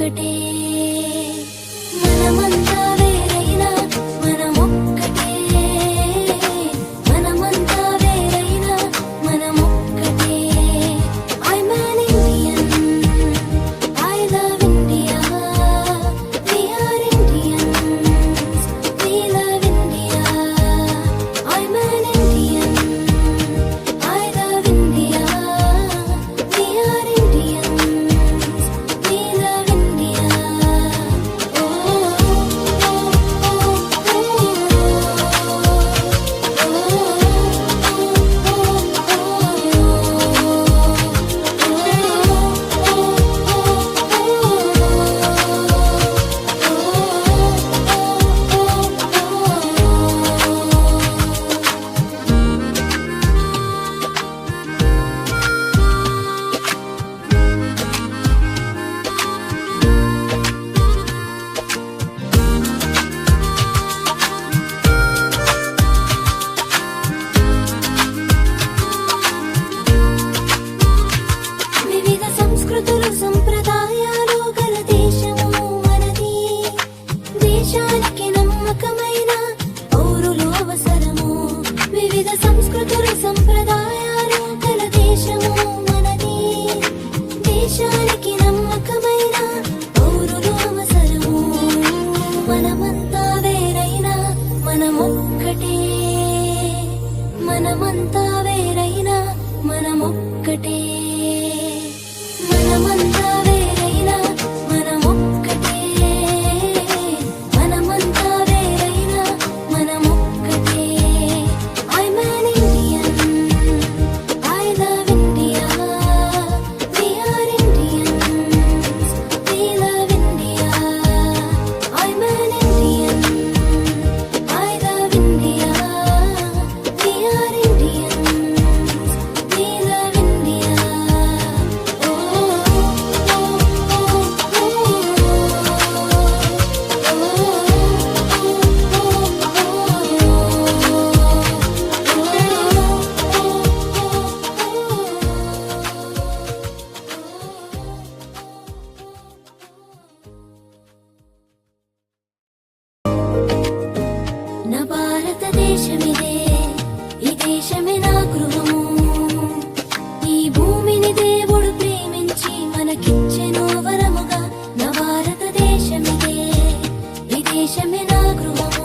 ఒక్కటే మనమంతా వేరైనా మనమొక్కటే మనమంతా వేరైనా మనమొక్కటే I'm an Indian I love India we are Indians we love India I'm an Indian I love India we are Indians we love India oh వివిధ సంస్కృతులు సంప్రదాయాలు గల దేశము మనది దేశానికి నమ్మకమైన పౌరులు అవసరము వివిధ సంస్కృతులు సంప్రదాయాలు గల దేశము మనది దేశానికి నమ్మకమైన పౌరులు అవసరము మనమంతా వేరైనా మనమొక్కటే మనమంతా వేరైనా మనమొక్కటే మనమంతా వేరైనా మనమొక్కటే మనమంతా వేరైనా మనమొక్కటే I'm an Indian I love India we are Indians we love India I'm an Indian I love India we are Indians we love India నా భారతదేశమిదే ఈ దేశమే నా గృహము ఈ భూమిని దేవుడు ప్రేమించి మనకిచ్చెను వరముగా నా భారతదేశమిదే ఈ దేశమే నా గృహము